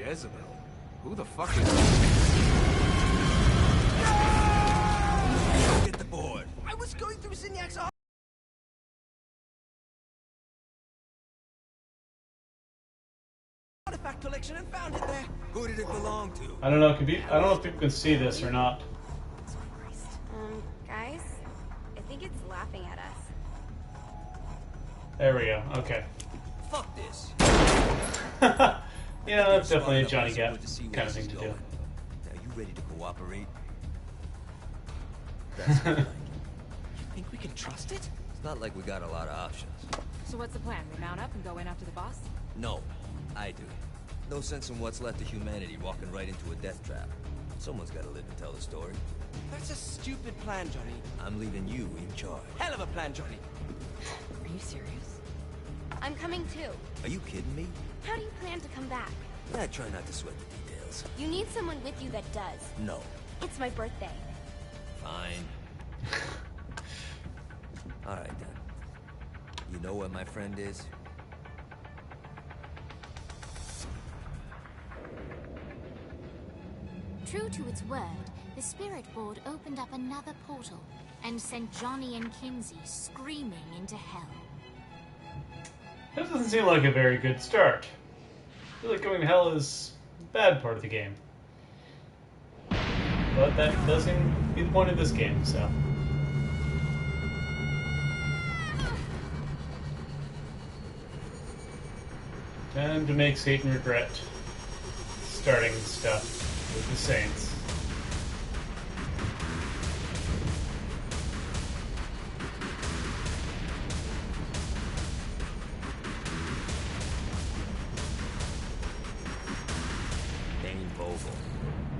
Jezebel? Who the fuck is... Get the board. I was going through Signac's artifact collection and found it there. Who did it belong to? I don't know. I don't know if people can see this or not. Guys, I think it's laughing at us. There we go. Okay. Fuck this. Yeah, that's definitely a Johnny Gat kind of thing to do. Now you ready to cooperate? That's what I like. You think we can trust it? It's not like we got a lot of options. So what's the plan? We mount up and go in after the boss? No, I do. No sense in what's left of humanity walking right into a death trap. Someone's got to live and tell the story. That's a stupid plan, Johnny. I'm leaving you in charge. Hell of a plan, Johnny. Are you serious? I'm coming too. Are you kidding me? How do you plan to come back? Yeah, try not to sweat the details. You need someone with you that does. No. It's my birthday. Fine. Alright then. You know where my friend is? True to its word, the spirit board opened up another portal and sent Johnny and Kinsey screaming into hell. This doesn't seem like a very good start. I feel like going to hell is a bad part of the game. But that does seem to be the point of this game, so. Time to make Satan regret starting stuff with the Saints.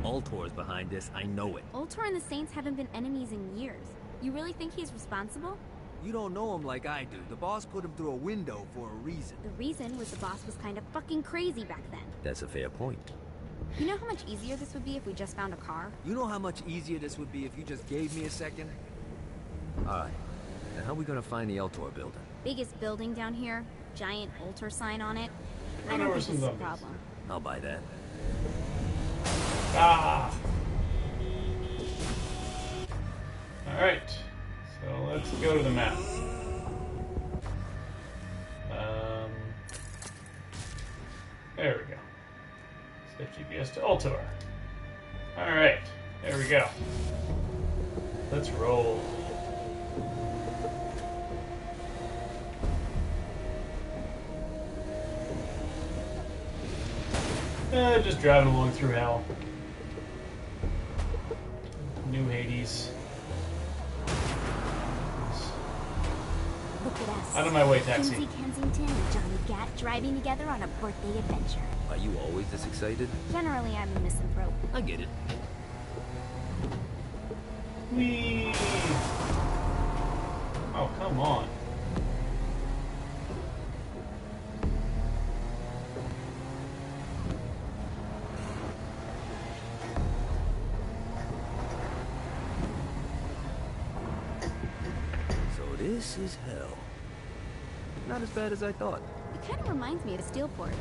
Ultor's behind this, I know it. Ultor and the Saints haven't been enemies in years. You really think he's responsible? You don't know him like I do. The boss put him through a window for a reason. The reason was the boss was kind of fucking crazy back then. That's a fair point. You know how much easier this would be if we just found a car? You know how much easier this would be if you just gave me a second? Alright. Now how are we gonna find the Ultor building? Biggest building down here, giant Ultor sign on it. I Run don't over think some this is a zombies. problem. I'll buy that. Ah! Alright, so let's go to the map. There we go. Set GPS to Ultor. Alright, there we go. Let's roll. Just driving along through hell. New Hades. Look at us. Out of my way, taxi. Kinsey Kensington and Johnny Gat driving together on a birthday adventure. Are you always this excited? Generally, I'm a misanthrope. I get it. Whee! Oh, come on. This is hell. Not as bad as I thought. It kind of reminds me of Steelport.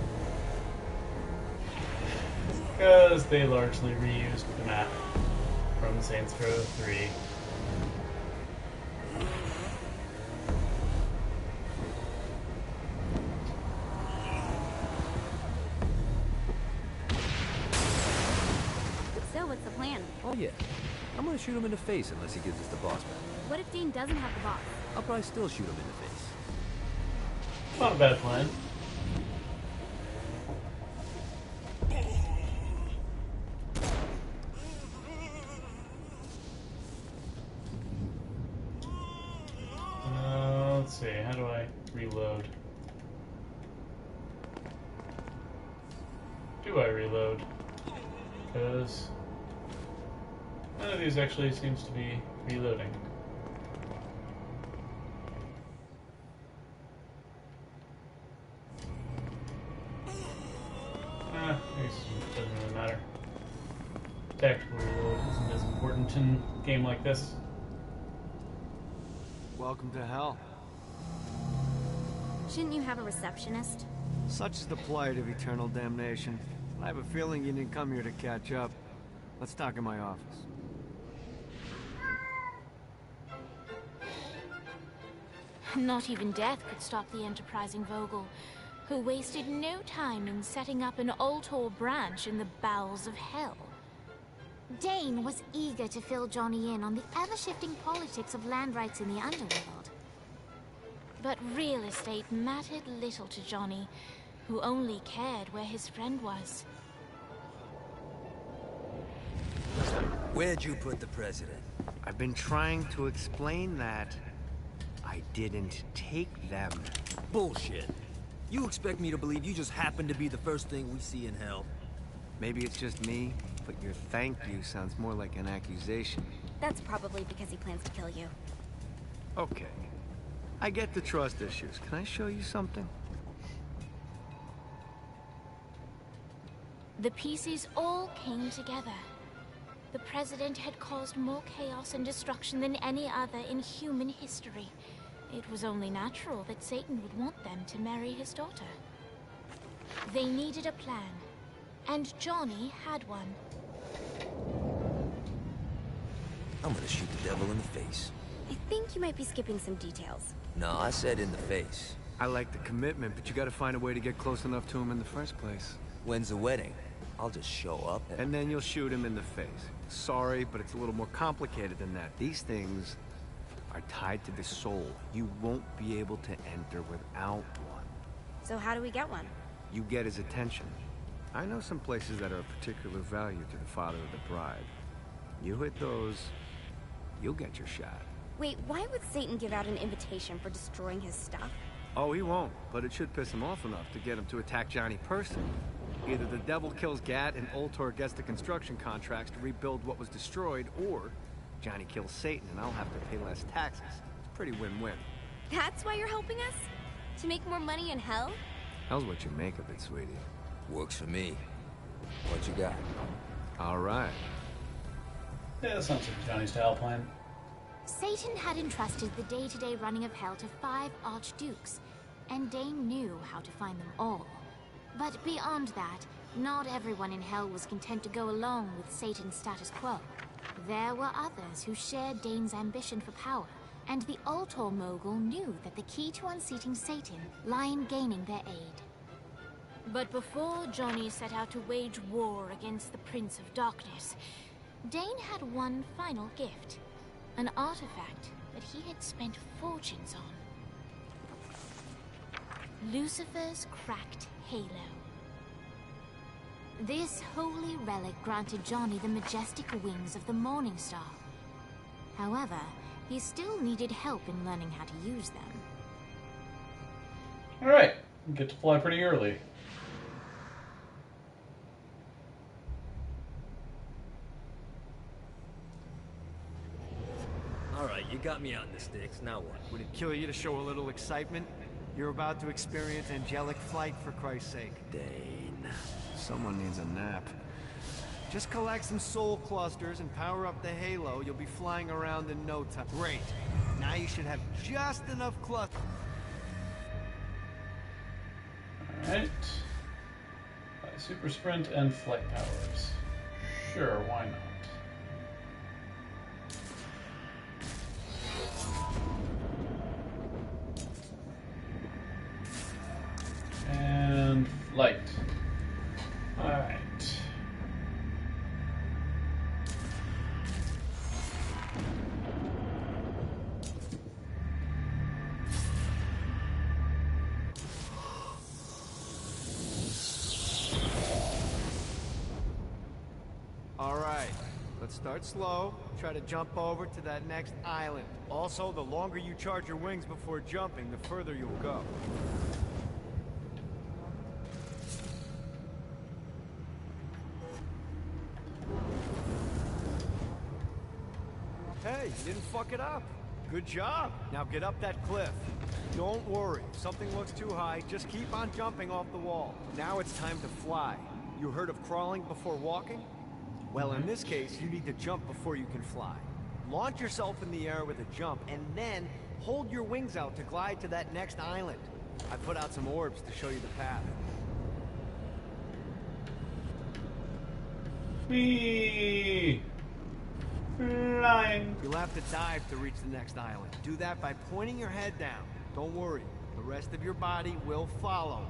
Because they largely reused the map from Saints Row 3. So, what's the plan? Oh yeah. I'm gonna shoot him in the face unless he gives us the boss back. What if Dane doesn't have the boss? I'll probably still shoot him in the face. Not a bad plan. Let's see, how do I reload? Do I reload? Because none of these actually seems to be reloading. I guess it doesn't really matter. Tactical reload isn't as important in a game like this. Welcome to hell. Shouldn't you have a receptionist? Such is the plight of eternal damnation. I have a feeling you didn't come here to catch up. Let's talk in my office. Not even death could stop the enterprising Vogel, who wasted no time in setting up an Ultor branch in the bowels of hell. Dane was eager to fill Johnny in on the ever-shifting politics of land rights in the underworld. But real estate mattered little to Johnny, who only cared where his friend was. Where'd you put the president? I've been trying to explain that. I didn't take them. Bullshit. You expect me to believe you just happened to be the first thing we see in hell? Maybe it's just me, but your thank you sounds more like an accusation. That's probably because he plans to kill you. Okay. I get the trust issues. Can I show you something? The pieces all came together. The president had caused more chaos and destruction than any other in human history. It was only natural that Satan would want them to marry his daughter. They needed a plan, and Johnny had one. I'm gonna shoot the devil in the face. I think you might be skipping some details. No, I said in the face. I like the commitment, but you gotta find a way to get close enough to him in the first place. When's the wedding? I'll just show up And then you'll shoot him in the face. Sorry, but it's a little more complicated than that. These things are tied to the soul. You won't be able to enter without one. So how do we get one? You get his attention. I know some places that are of particular value to the father of the bride. You hit those, you'll get your shot. Wait, why would Satan give out an invitation for destroying his stuff? Oh, he won't, but it should piss him off enough to get him to attack Johnny personally. Either the devil kills Gat and Ultor gets the construction contracts to rebuild what was destroyed, or Johnny kills Satan and I'll have to pay less taxes. It's pretty win-win. That's why you're helping us? To make more money in hell? Hell's what you make of it, sweetie. Works for me. What you got? All right. Yeah, that sounds like a Johnny-style plan. Satan had entrusted the day-to-day running of hell to 5 archdukes, and Dane knew how to find them all. But beyond that, not everyone in hell was content to go along with Satan's status quo. There were others who shared Dane's ambition for power, and the Ultor mogul knew that the key to unseating Satan lay in gaining their aid. But before Johnny set out to wage war against the Prince of Darkness, Dane had one final gift, an artifact that he had spent fortunes on. Lucifer's cracked halo. This holy relic granted Johnny the majestic wings of the Morning Star. However, he still needed help in learning how to use them. Alright, get to fly pretty early. Alright, you got me on the sticks, now what? Would it kill you to show a little excitement? You're about to experience angelic flight, for Christ's sake. Dane. Someone needs a nap. Just collect some soul clusters and power up the halo. You'll be flying around in no time. Great. Now you should have just enough clusters. Alright. Super sprint and flight powers. Sure, why not? And flight. Alright. Alright, let's start slow. Try to jump over to that next island. Also, the longer you charge your wings before jumping, the further you'll go. Hey, you didn't fuck it up. Good job. Now get up that cliff. Don't worry. If something looks too high, just keep on jumping off the wall. Now it's time to fly. You heard of crawling before walking? Well, in this case, you need to jump before you can fly. Launch yourself in the air with a jump, and then hold your wings out to glide to that next island. I put out some orbs to show you the path. Whee! Flying. You'll have to dive to reach the next island. Do that by pointing your head down. Don't worry, the rest of your body will follow.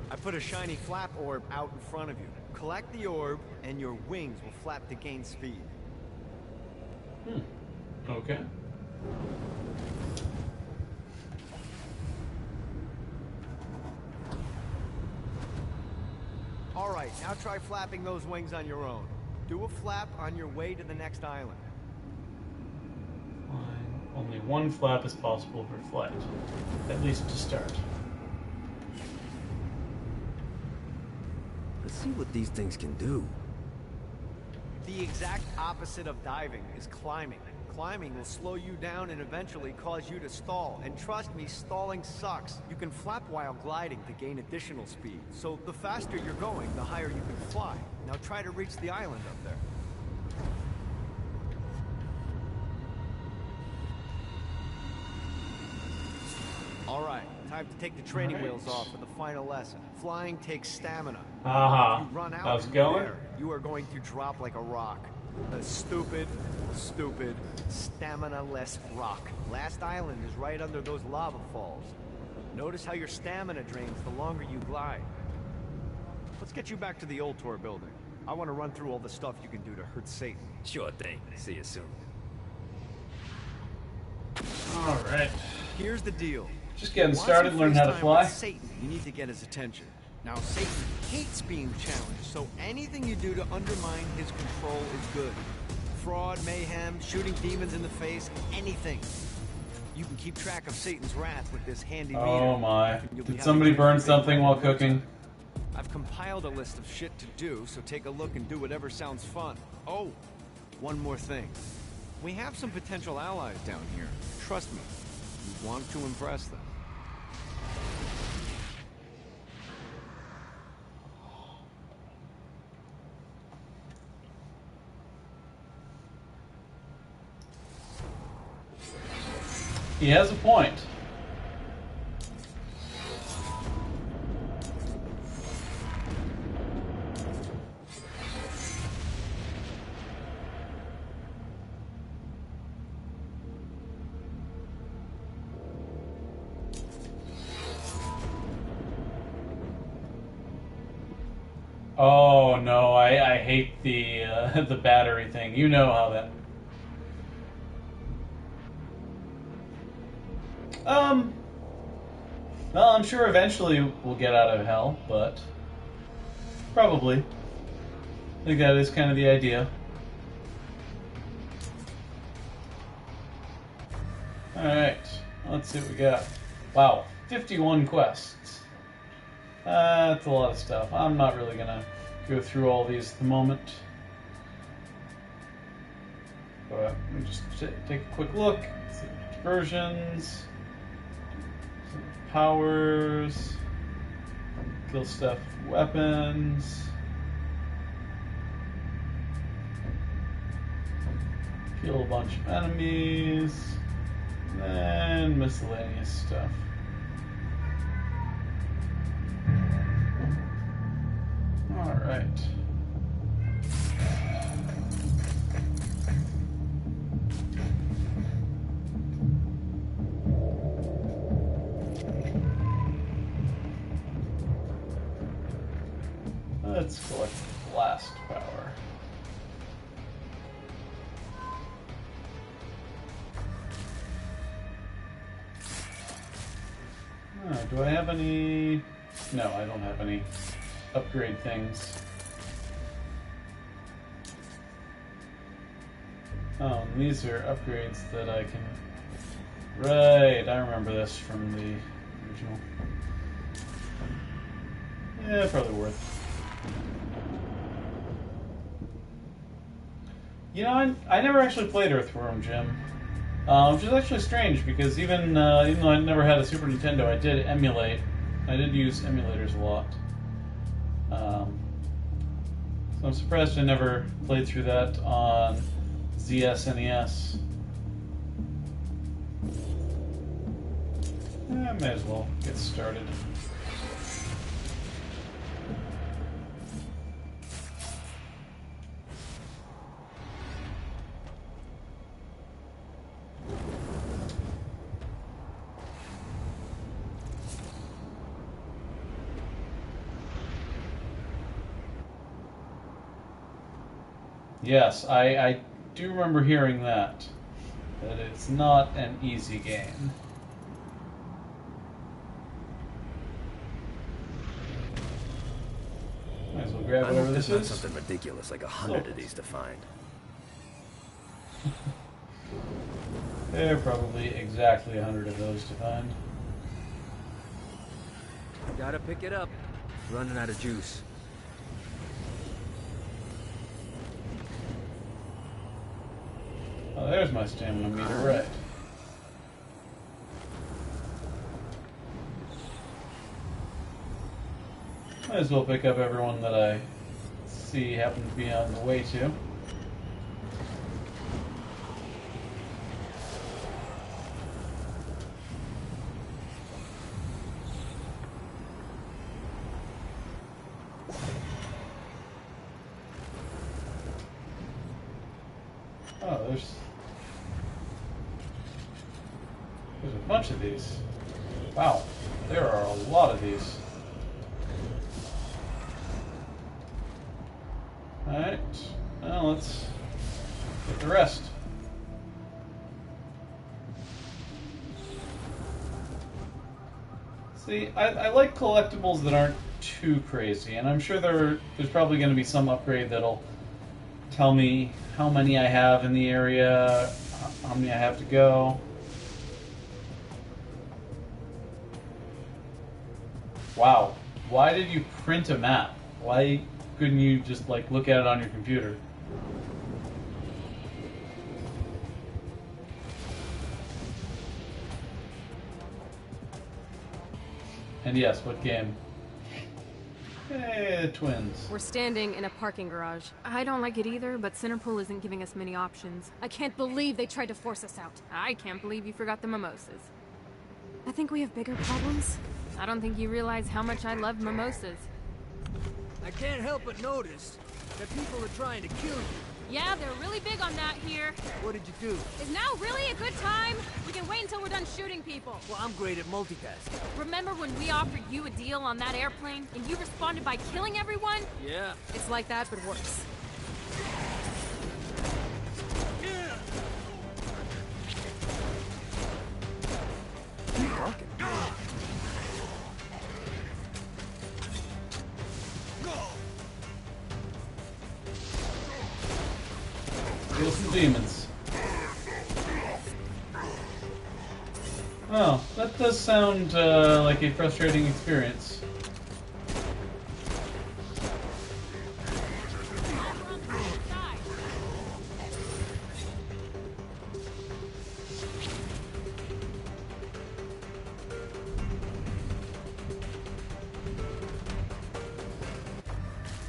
I put a shiny flap orb out in front of you. Collect the orb, and your wings will flap to gain speed. Okay. All right, now try flapping those wings on your own. Do a flap on your way to the next island. Fine. Only one flap is possible for flight, at least to start. Let's see what these things can do. The exact opposite of diving is climbing. Climbing will slow you down and eventually cause you to stall. And trust me, stalling sucks. You can flap while gliding to gain additional speed. So the faster you're going, the higher you can fly. Now try to reach the island up there. All right, time to take the training wheels off for the final lesson. Flying takes stamina. Aha. If you run out How's it in going? midair, you are going to drop like a rock. A stupid, stamina-less rock. Last island is right under those lava falls. Notice how your stamina drains the longer you glide. Let's get you back to the old tour building. I want to run through all the stuff you can do to hurt Satan. Sure thing. See you soon. Alright. Here's the deal. Just getting Once started, you learn how to FaceTime fly. with Satan, you need to get his attention. Now, Satan hates being challenged, so anything you do to undermine his control is good. Fraud, mayhem, shooting demons in the face, anything. You can keep track of Satan's wrath with this handy meter. Oh my. You'll be Did having somebody to burn keep it something while right. cooking? I've compiled a list of shit to do, so take a look and do whatever sounds fun. Oh, one more thing. We have some potential allies down here. Trust me, you want to impress them. He has a point. Oh no, I hate the the battery thing. You know how that. Well, I'm sure eventually we'll get out of hell, but probably. I think that is kind of the idea. Alright, let's see what we got. Wow, 51 quests. That's a lot of stuff. I'm not really gonna go through all these at the moment. But let me just take a quick look. See diversions. Powers, kill stuff with weapons, kill a bunch of enemies, and miscellaneous stuff. Alright. Let's collect blast power. Do I have any? No, I don't have any upgrade things. Oh, and these are upgrades that I can... Right, I remember this from the original. Yeah, probably worth. You know, I never actually played Earthworm Jim, which is actually strange because even though I never had a Super Nintendo, I did emulate. I did use emulators a lot. So I'm surprised I never played through that on ZSNES. I may as well get started. Yes, I do remember hearing that it's not an easy game. Might as well grab I whatever hope this there's not is. something ridiculous like 100 of these to find. There are probably exactly 100 of those to find. Gotta pick it up. Running out of juice. Oh, there's my stamina meter, right. Might as well pick up everyone that I see happen to be on the way to. Oh, there's a bunch of these. Wow, there are a lot of these. Alright, now let's get the rest. See, I like collectibles that aren't too crazy, and I'm sure there's probably going to be some upgrade that'll tell me how many I have in the area, how many I have to go. Wow, why did you print a map? Why couldn't you just like look at it on your computer? And yes, what game? Hey, the twins. We're standing in a parking garage. I don't like it either, but Centerpool isn't giving us many options. I can't believe they tried to force us out. I can't believe you forgot the mimosas. I think we have bigger problems. I don't think you realize how much I love mimosas. I can't help but notice that people are trying to kill you. Yeah, they're really big on that here. What did you do? Is now really a good time? We can wait until we're done shooting people. Well, I'm great at multitasking. Remember when we offered you a deal on that airplane and you responded by killing everyone? Yeah. It's like that, but worse. Kill some demons. Oh, that does sound like a frustrating experience.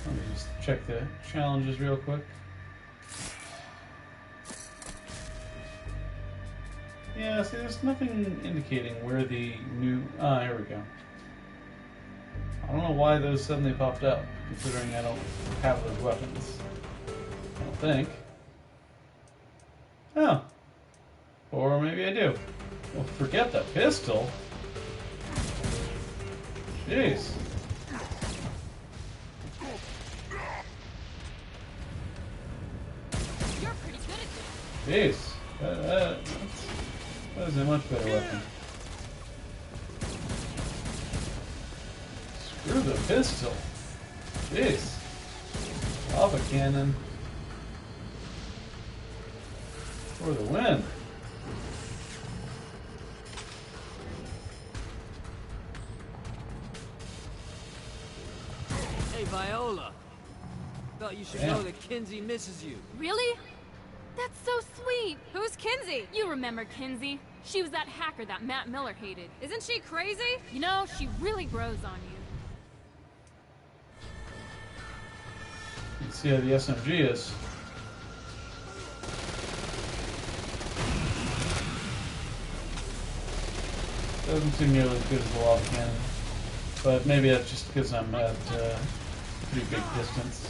Let me just check the challenges real quick. Yeah, see, there's nothing indicating where the new... Ah, here we go. I don't know why those suddenly popped up, considering I don't have those weapons. I don't think. Oh. Or maybe I do. Well, forget the pistol. Jeez. You're pretty good at this. Jeez. That is a much better weapon. Screw the pistol. Jeez. Lava cannon. For the win. Hey, Viola. Thought you should know that Kinsey misses you. Really? That's so sweet. Who's Kinsey? You remember Kinsey. She was that hacker that Matt Miller hated. Isn't she crazy? You know, she really grows on you. You can see how the SMG is. doesn't seem nearly as good as the lava cannon. But maybe that's just because I'm at a pretty big distance.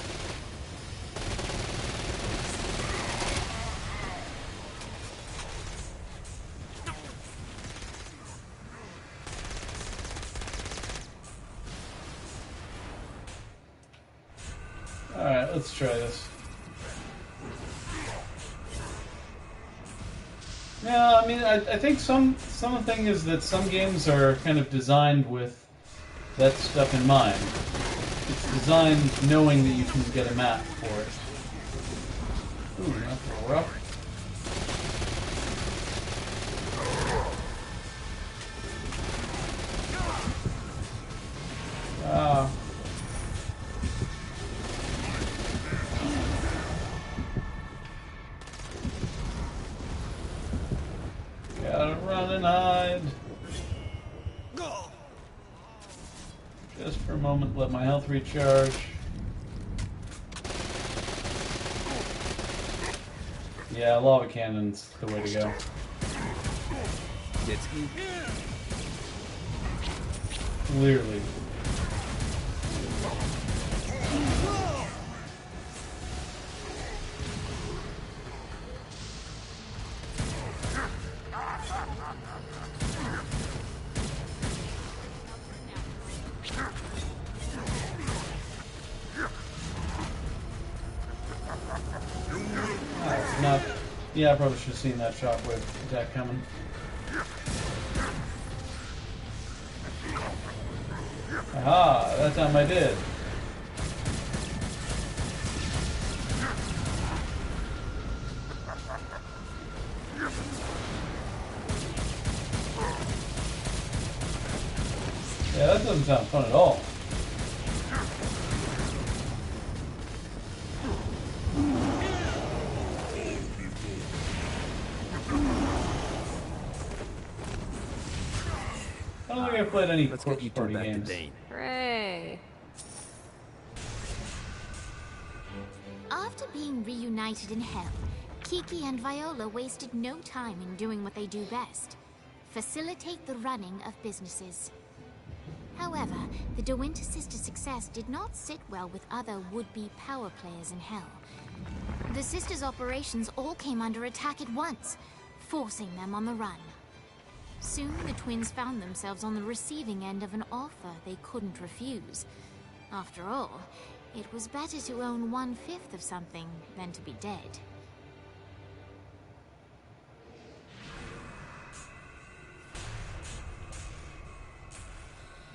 Alright, let's try this. Yeah, I mean, I think some thing is that some games are kind of designed with that stuff in mind. It's designed knowing that you can get a map for it. Ooh, that's a little rough. Ah. Gotta run and hide. Just for a moment, let my health recharge. Yeah, lava cannon's the way to go. Clearly. Not. Yeah, I probably should have seen that shockwave attack coming. Aha! That time I did. Yeah, that doesn't sound fun at all. I don't think I've played any corpse party games. Hooray. After being reunited in Hell, Kiki and Viola wasted no time in doing what they do best: facilitate the running of businesses. However, the De Winter sisters' success did not sit well with other would-be power players in Hell. The sisters' operations all came under attack at once, forcing them on the run. Soon, the twins found themselves on the receiving end of an offer they couldn't refuse. After all, it was better to own 1/5 of something than to be dead.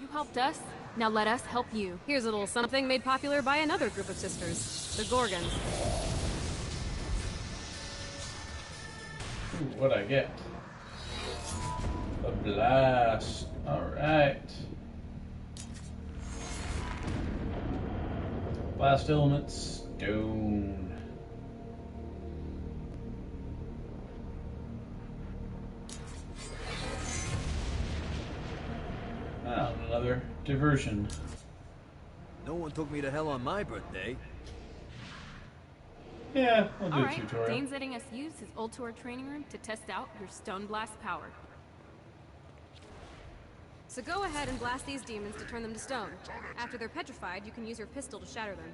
You helped us, now let us help you. Here's a little something made popular by another group of sisters, the Gorgons. Ooh, what'd I get? A blast. Alright. Blast element stone. Ah, another diversion. No one took me to hell on my birthday. Yeah, we'll do a Alright, tutorial. Dane's letting us use his Ultor training room to test out your Stone Blast power. So go ahead and blast these demons to turn them to stone. After they're petrified, you can use your pistol to shatter them.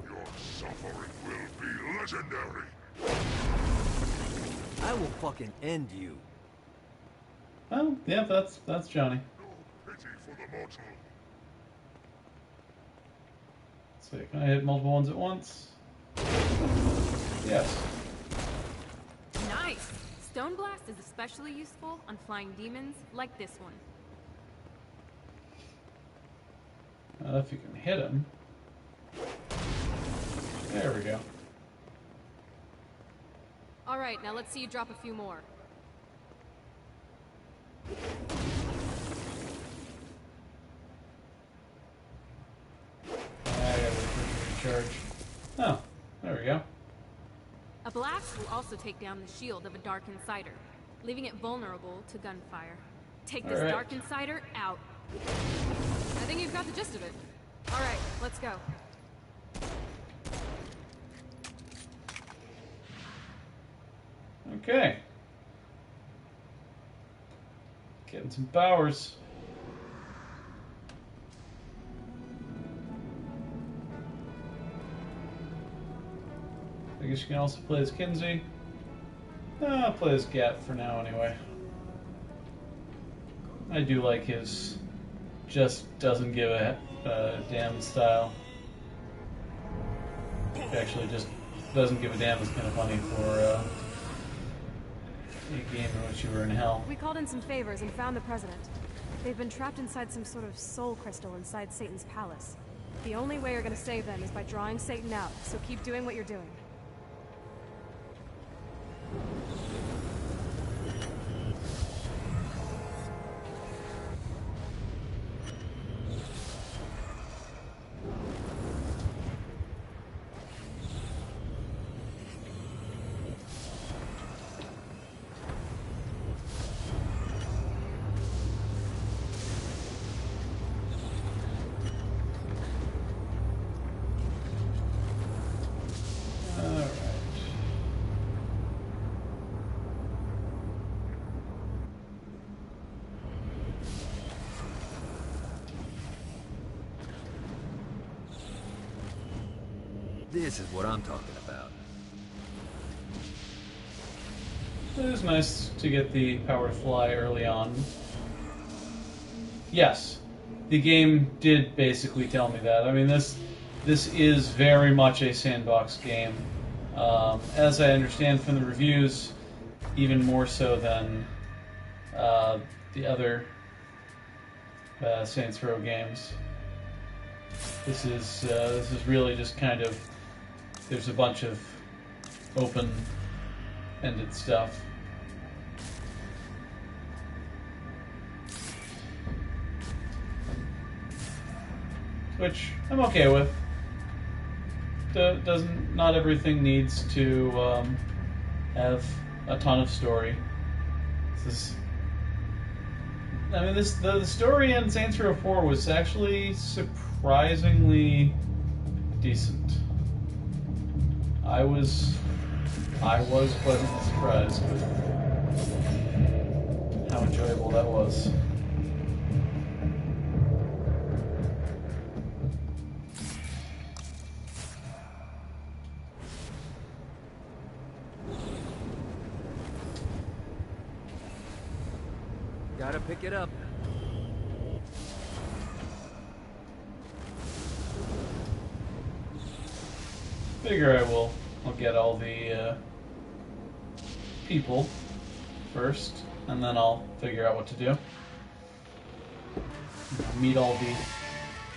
Your suffering will be legendary. I will fucking end you. Oh, yeah, that's Johnny. No pity for the mortal. Let's see, can I hit multiple ones at once? Yes. Nice! Stone Blast is especially useful on flying demons like this one. If you can hit him. There we go. Alright, now let's see you drop a few more. I gotta recharge. Oh, there we go. A blast will also take down the shield of a Dark Insider, leaving it vulnerable to gunfire. Take this Alright. Dark Insider out. I think you've got the gist of it. Alright, let's go. Okay. Getting some powers. I guess you can also play as Kinsey. I'll play as Gat for now anyway. I do like his just doesn't give a damn style. Actually, just doesn't give a damn is kind of funny for a game in which you were in hell. We called in some favors and found the president. They've been trapped inside some sort of soul crystal inside Satan's palace. The only way you're gonna save them is by drawing Satan out, so keep doing what you're doing. This is what I'm talking about. It is nice to get the power to fly early on. Yes, the game did basically tell me that. I mean, this is very much a sandbox game. As I understand from the reviews, even more so than the other Saints Row games. This is really just kind of, there's a bunch of open-ended stuff. Which I'm okay with. Not everything needs to have a ton of story. The story in Saints Row 4 was actually surprisingly decent. I was pleasantly surprised with how enjoyable that was. Gotta pick it up. Figure I'll get all the people first, and then I'll figure out what to do. Meet all the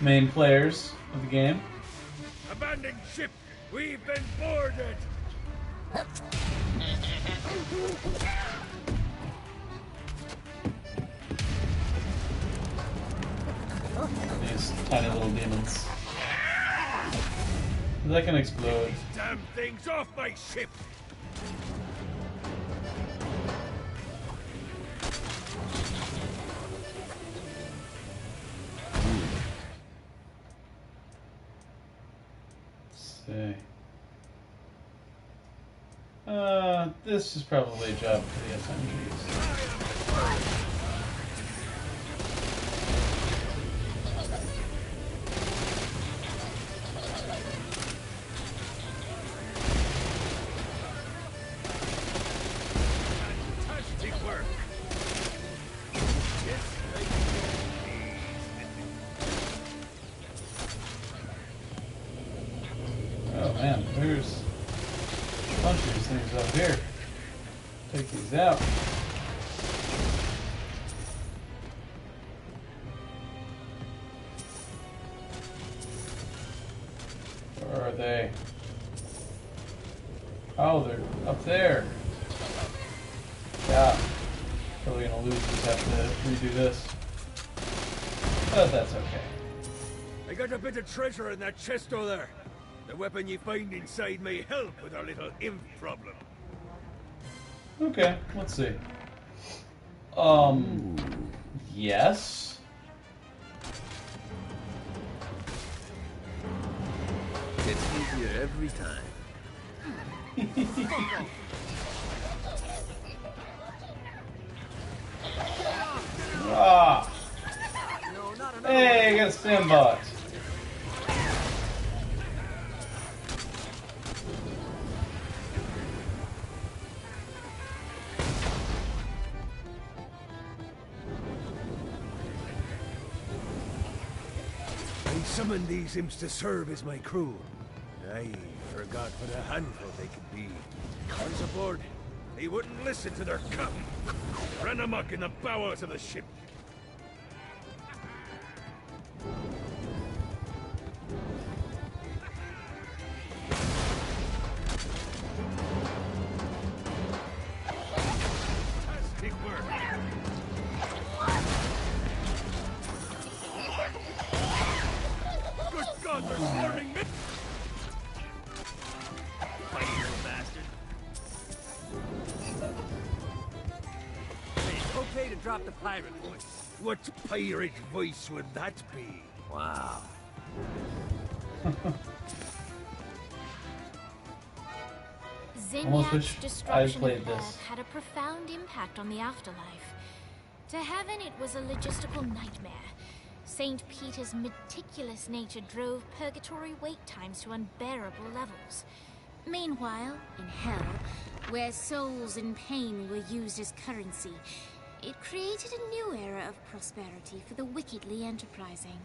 main players of the game. Abandoned ship! We've been boarded! These tiny little demons. That can explode. Damn things off my ship! Let's see. This is probably a job for the SMGs. Oh man, there's a bunch of these things up here. Take these out. Where are they? Oh, they're up there. Yeah. Probably gonna lose, just have to redo this. But that's okay. I got a bit of treasure in that chest over there. The weapon you find inside may help with our little imp problem. Okay, let's see. Yes. It's easier every time. Hey, I got a spam bot. I summoned these imps to serve as my crew. I forgot what a handful they could be. Once aboard, they wouldn't listen to their captain. Ran amok in the bowels of the ship. Fantastic work. Good God, they're swarming me! Funny little bastard. Hey, it's okay to drop the pirate voice. What pirate voice would that be? Wow. Almost Zinyak's wish I'd destruction played of this. Earth had a profound impact on the afterlife. To heaven, it was a logistical nightmare. St. Peter's meticulous nature drove purgatory wait times to unbearable levels. Meanwhile, in hell, where souls in pain were used as currency, it created a new era of prosperity for the wickedly enterprising.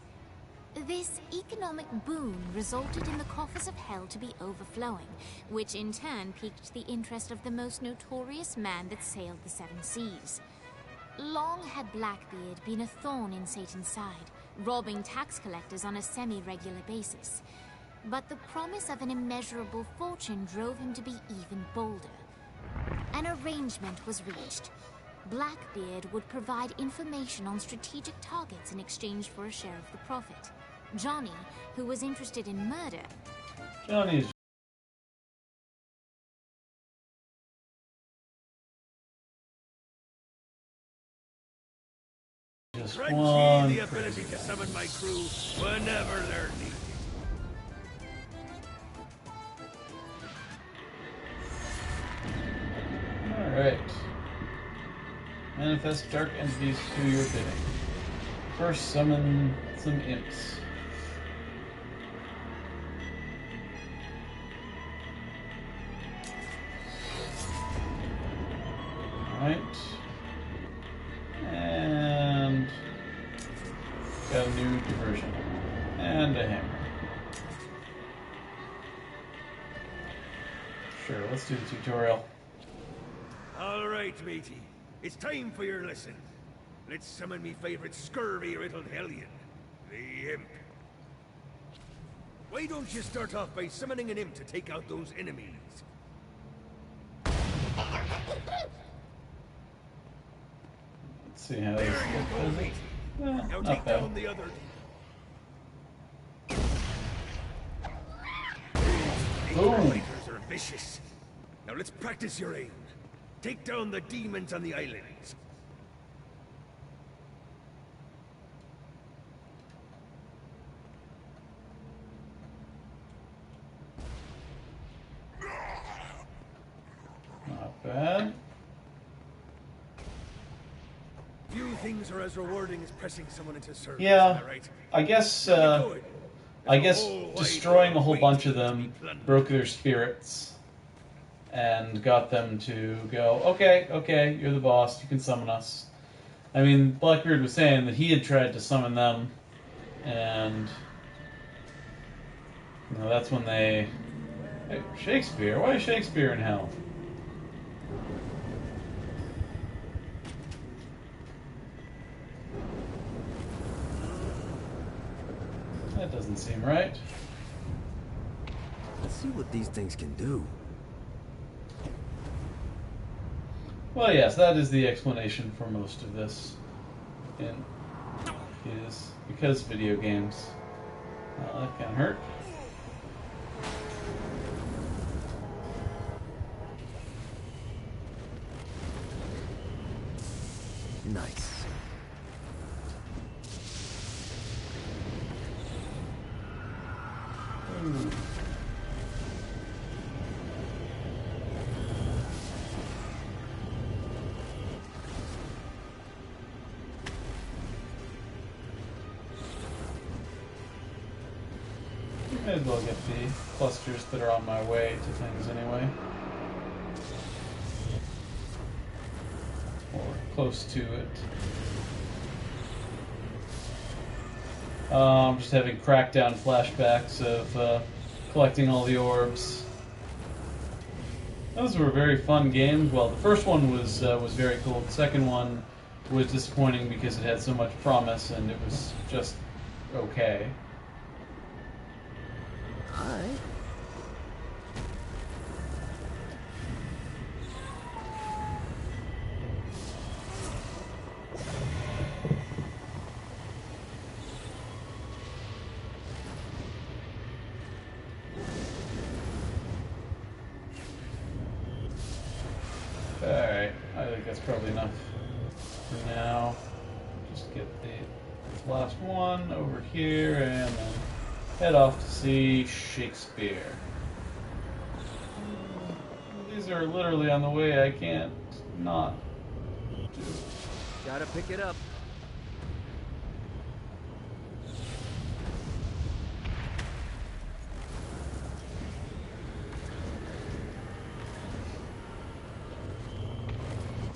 This economic boon resulted in the coffers of hell to be overflowing, which in turn piqued the interest of the most notorious man that sailed the seven seas. Long had Blackbeard been a thorn in Satan's side, robbing tax collectors on a semi-regular basis. But the promise of an immeasurable fortune drove him to be even bolder. An arrangement was reached. Blackbeard would provide information on strategic targets in exchange for a share of the profit. Johnny, who was interested in murder, Johnny's just Grant one ye the ability to summon my crew whenever they're needed. Alright. Manifest dark entities to your bidding. First, summon some imps. Alright. And got a new diversion. And a hammer. Sure, let's do the tutorial. All right, matey. It's time for your lesson. Let's summon me favorite scurvy-riddled hellion, the imp. Why don't you start off by summoning an imp to take out those enemies? Let's see how There this you go, matey. Now not take bad. down the other. Boom. Fighters are vicious. Now let's practice your aim. Take down the demons on the islands. Not bad. Few things are as rewarding as pressing someone into service. Yeah, Am I right? I guess Now get going. I There's guess a whole wide destroying a world whole waiting bunch of to be them plundered. broke their spirits and got them to go, okay, you're the boss, you can summon us. I mean, Blackbeard was saying that he had tried to summon them, and that's when they... Hey, Shakespeare? Why is Shakespeare in hell? That doesn't seem right. Let's see what these things can do. Well, yes, that is the explanation for most of this. Is because video games. That can hurt. Nice. Ooh. May as well get the clusters that are on my way to things anyway. Or close to it. I'm just having crackdown flashbacks of collecting all the orbs. Those were very fun games. Well, the first one was very cool. The second one was disappointing because it had so much promise and it was just okay. Hi. Alright, I think that's probably enough for now. Just get the last one over here and then head off to see Shakespeare. These are literally on the way, I can't not do. Gotta pick it up.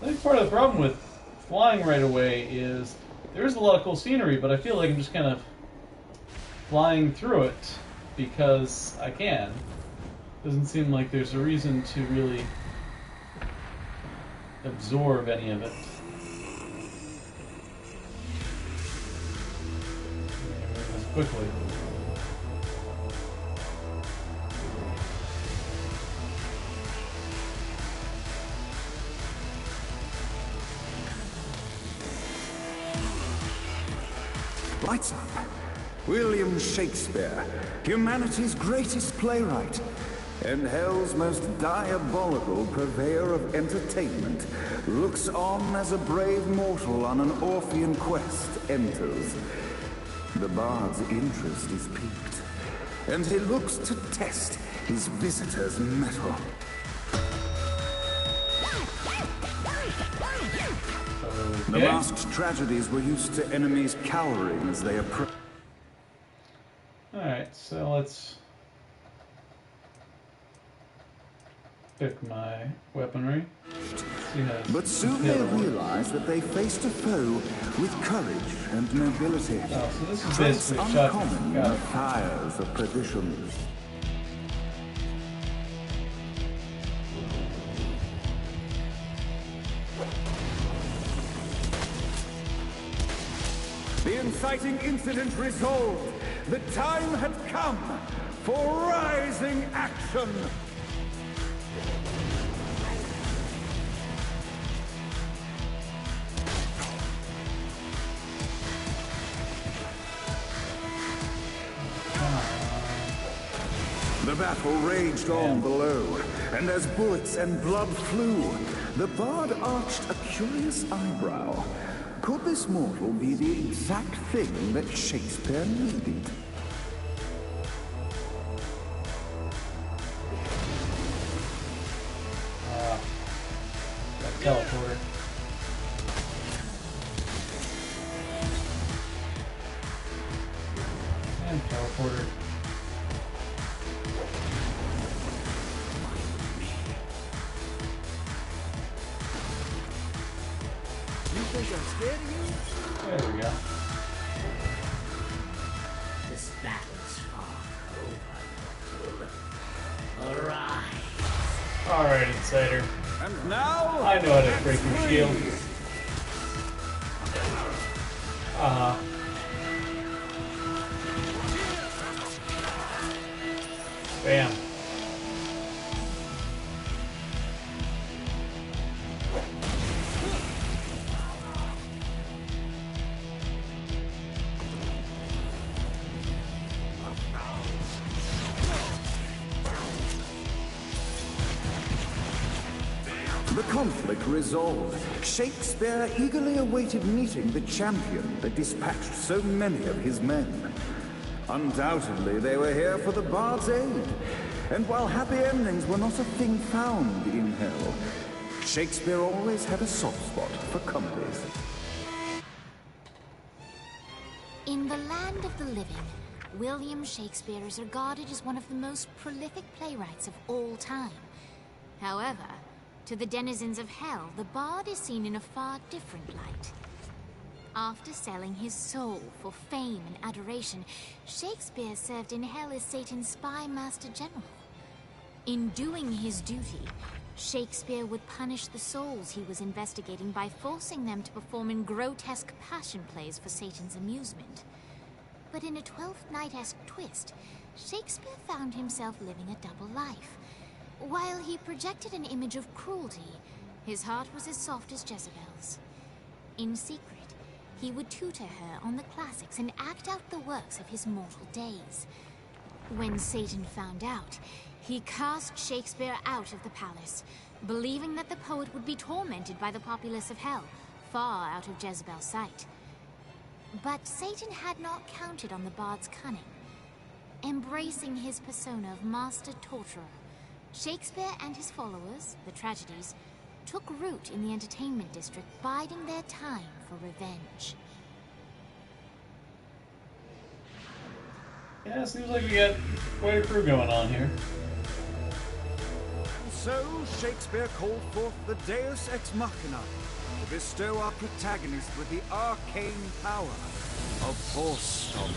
I think part of the problem with flying right away is there is a lot of cool scenery, but I feel like I'm just kind of flying through it because I can. Doesn't seem like there's a reason to really absorb any of it. As quickly. Lights up. William Shakespeare, humanity's greatest playwright, and hell's most diabolical purveyor of entertainment, looks on as a brave mortal on an Orphean quest enters. The bard's interest is piqued, and he looks to test his visitor's mettle. The masked tragedies were used to enemies cowering as they approached. Alright, so let's pick my weaponry. See how But soon they realized that they faced a foe with courage and nobility. Oh, so this is Traits basically a shotgun. uncommon in Got the it. fires of perdition. The inciting incident resolved. The time had come for rising action. The battle raged on below, and as bullets and blood flew, the bard arched a curious eyebrow. Could this mortal be the exact thing that Shakespeare needed? That teleporter. And teleporter. You think I'm scared of you? There we go. This battle's far over. Arise. Alright, Insider. And now, I know how to break your shield. Bam. the conflict resolved, Shakespeare eagerly awaited meeting the champion that dispatched so many of his men. Undoubtedly, they were here for the bard's aid. And while happy endings were not a thing found in hell, Shakespeare always had a soft spot for comedies. In the land of the living, William Shakespeare is regarded as one of the most prolific playwrights of all time. However, to the denizens of hell, the bard is seen in a far different light. After selling his soul for fame and adoration, Shakespeare served in hell as Satan's spy master general. In doing his duty, Shakespeare would punish the souls he was investigating by forcing them to perform in grotesque passion plays for Satan's amusement. But in a Twelfth Night-esque twist, Shakespeare found himself living a double life. While he projected an image of cruelty, his heart was as soft as Jezebel's. In secret, he would tutor her on the classics and act out the works of his mortal days. When Satan found out, he cast Shakespeare out of the palace, believing that the poet would be tormented by the populace of hell, far out of Jezebel's sight. But Satan had not counted on the bard's cunning. Embracing his persona of master torturer, Shakespeare and his followers, the tragedies, took root in the entertainment district, biding their time for revenge. Yeah, seems like we got quite a crew going on here. So Shakespeare called forth the Deus Ex Machina to bestow our protagonist with the arcane power of Force Stomp.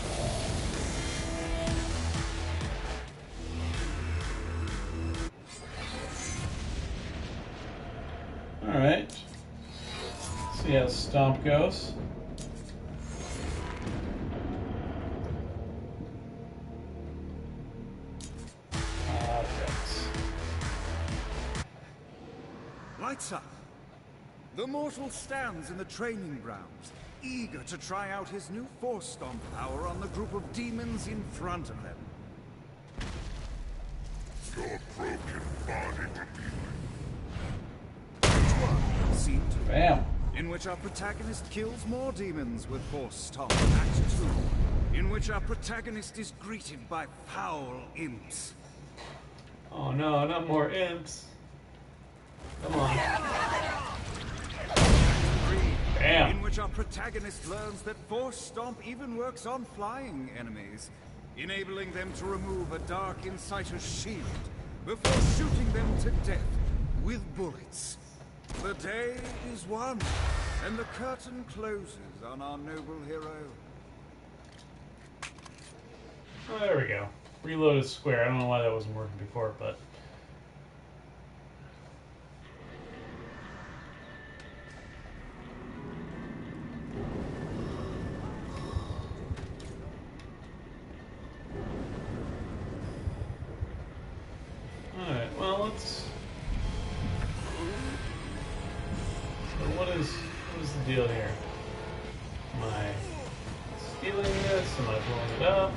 Alright. See how Stomp goes. Lights up. The mortal stands in the training grounds, eager to try out his new Force Stomp power on the group of demons in front of them. Your broken body Scene 2. Bam. In which our protagonist kills more demons with Force Stomp. Act 2. In which our protagonist is greeted by foul imps. Oh no, not more imps. Come on. Bam. In which our protagonist learns that Force Stomp even works on flying enemies, enabling them to remove a Dark Inciter's shield before shooting them to death with bullets. The day is won, and the curtain closes on our noble hero. Oh, there we go. Reloaded square. I don't know why that wasn't working before, but... Alright, well, let's... So what is the deal here? Am I stealing this? Am I blowing it up?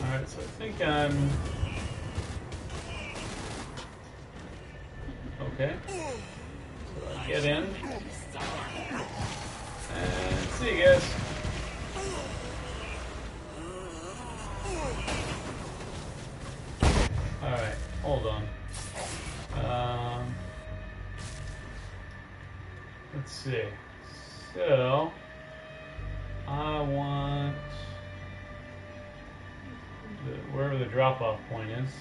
Alright, so I think I'm... Okay. So I get in. And see you guys. Alright, hold on. Let's see. So, I want wherever the drop-off point is. Is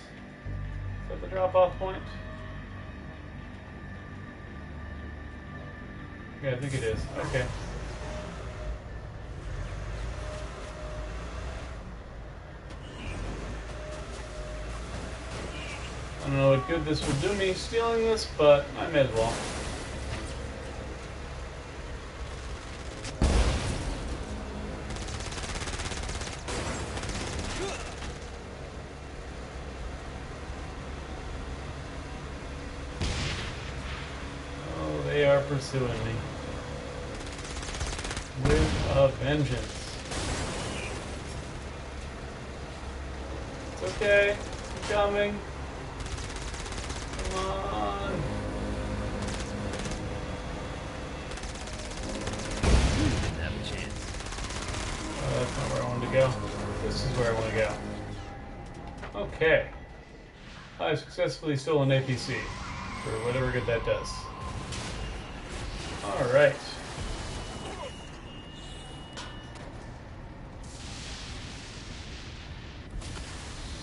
that the drop-off point? Yeah, I think it is. Okay. I don't know what good this will do me stealing this, but I may as well. Oh, they are pursuing me. With a vengeance. It's okay. I'm coming. Come on. where I want to go. Okay. I've successfully stolen APC, for whatever good that does. Alright.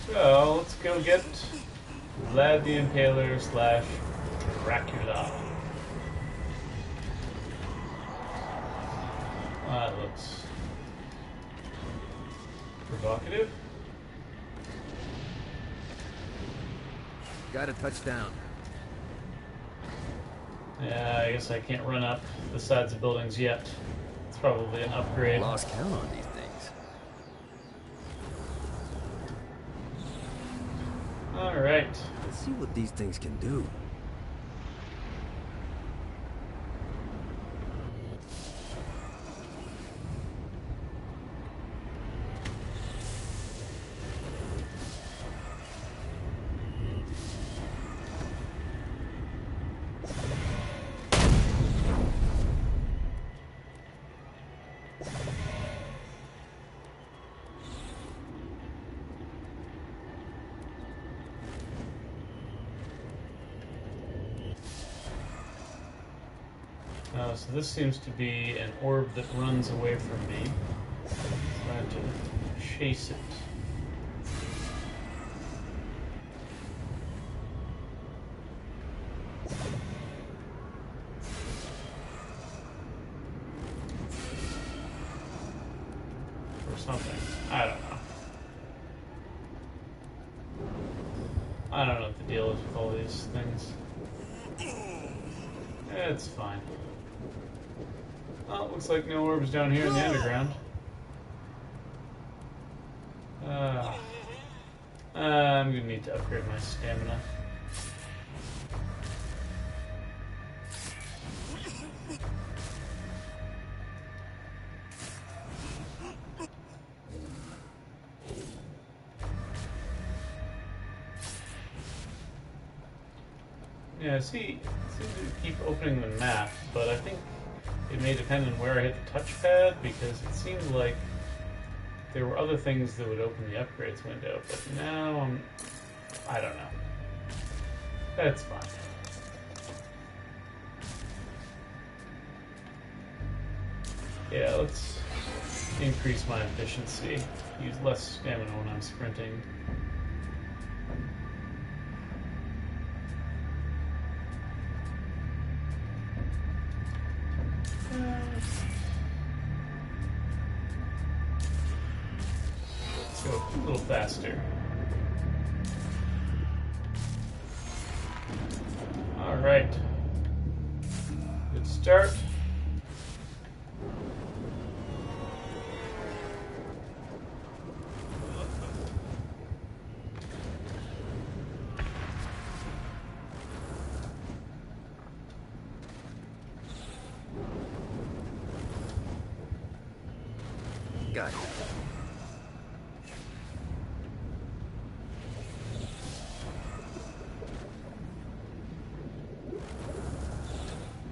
So, let's go get Vlad the Impaler / Dracula. That looks provocative. Got a touchdown. Yeah, I guess I can't run up the sides of buildings yet. It's probably an upgrade. Lost count on these things. Alright. Let's see what these things can do. So this seems to be an orb that runs away from me. So I have to chase it. Or something. I don't know. I don't know what the deal is with all these things. It's fine. Well, looks like no orbs down here in the underground. I'm gonna need to upgrade my stamina. Yeah, see, it seems to keep opening the map, but I think it may depend on where I hit the touchpad, because it seemed like there were other things that would open the upgrades window, but now I don't know. That's fine. Yeah, let's increase my efficiency. Use less stamina when I'm sprinting. Let's go a little faster. Alright. Good start. Got it.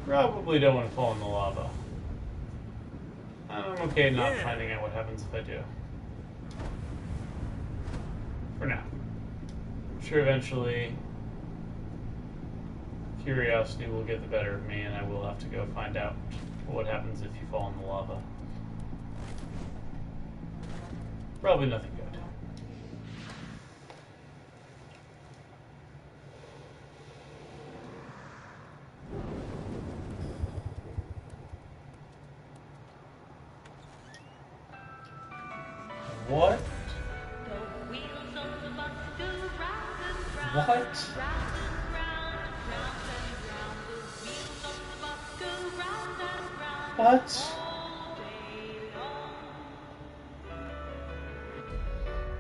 Probably don't want to fall in the lava. I'm okay not finding out what happens if I do. For now. I'm sure eventually curiosity will get the better of me and I will have to go find out what happens if you fall in the lava. Probably nothing good. What? What? What?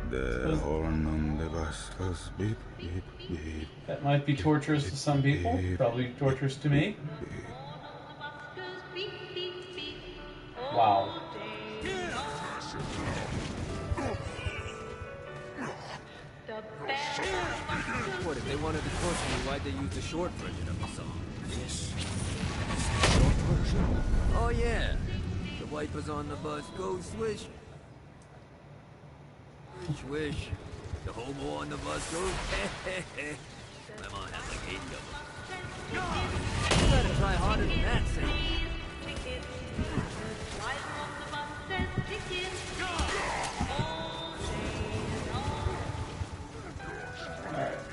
The horn on the bus goes beep, beep, beep. That might be torturous to some people, probably torturous to me. Wow. What, if they wanted to torture me, why'd they use the short version of the song? Yes. Short version. Oh yeah. The wipers on the bus go swish. Wish, wish. The hobo on the bus goes, my mom has like 80 of them. You gotta try harder than that, Sam.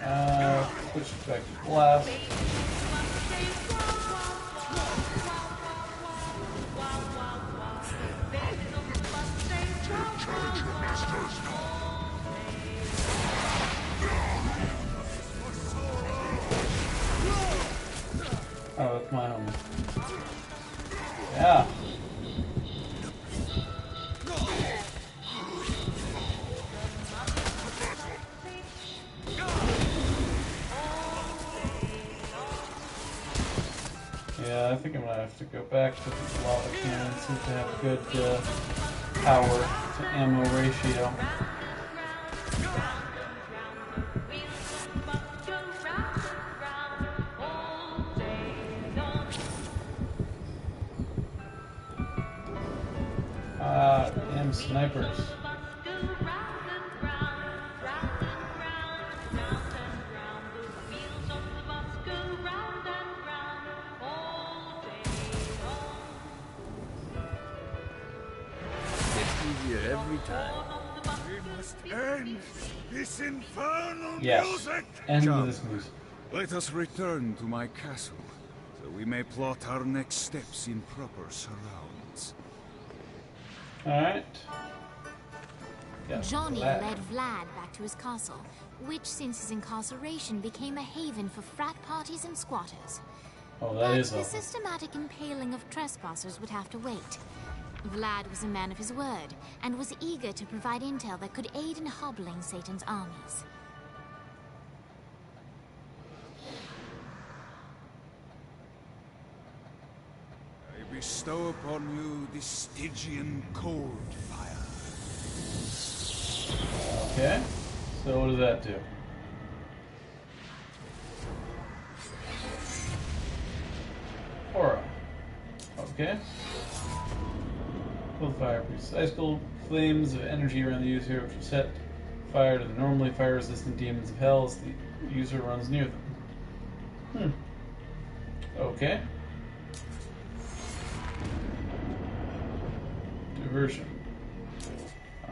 Alright, switch back to blast. Oh, that's my homie. Yeah. Yeah, I think I'm gonna have to go back to the lava cannon. Seems to have a good power to ammo ratio. Damn snipers. Easier every time. We must end this infernal Yes. music! End Come. this music. Let us return to my castle, so we may plot our next steps in proper surrounds. Alright. Yeah, Johnny Vlad. led Vlad back to his castle, which since his incarceration became a haven for frat parties and squatters. Oh, that But is the awesome. systematic impaling of trespassers would have to wait. Vlad was a man of his word, and was eager to provide intel that could aid in hobbling Satan's armies. I bestow upon you the Stygian cold fire. Okay. So what does that do? Aura. Okay. Cold fire. Precise cold flames of energy around the user, which will set fire to the normally fire-resistant demons of hell as the user runs near them. Okay. Diversion.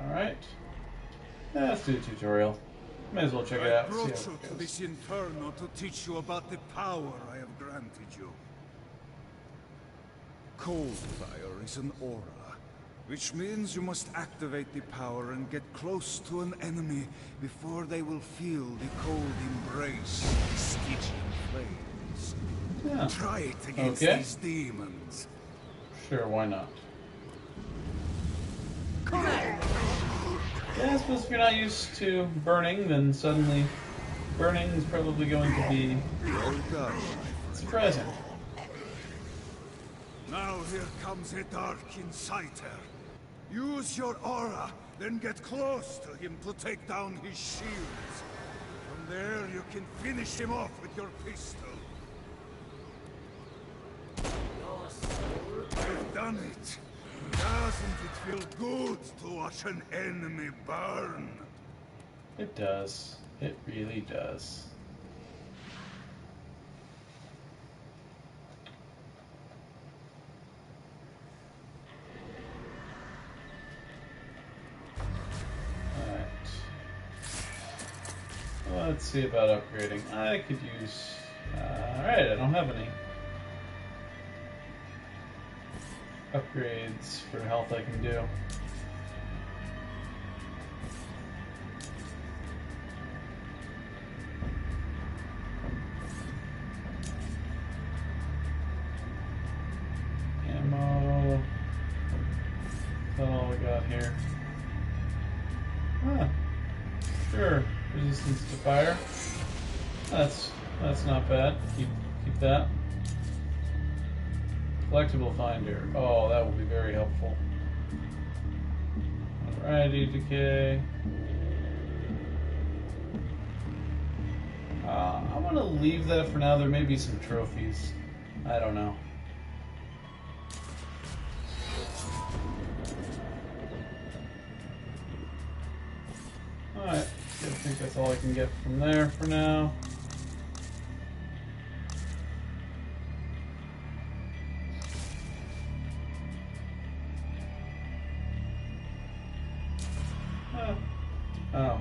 Alright. Let's do a tutorial. May as well check it I out. See how brought it you to goes. this inferno to teach you about the power I have granted you. Cold fire is an aura, which means you must activate the power and get close to an enemy before they will feel the cold embrace of the Stygian flames. Yeah. Try it against Okay. these demons. Sure, why not? Yeah, I suppose if you're not used to burning, then suddenly burning is probably going to be Well done. surprising. Now here comes a dark inciter. Use your aura, then get close to him to take down his shields. From there you can finish him off with your pistol. You've done it. Doesn't it feel good to watch an enemy burn? It does. It really does. Alright. Let's see about upgrading. I could use... Alright, I don't have any upgrades for health I can do. Ammo. That's all we got here. Ah, sure. Resistance to fire. That's not bad. Keep that. Collectible finder. Oh, that will be very helpful. Alrighty, decay. I'm gonna leave that for now. There may be some trophies. I don't know. think that's all I can get from there for now. Oh.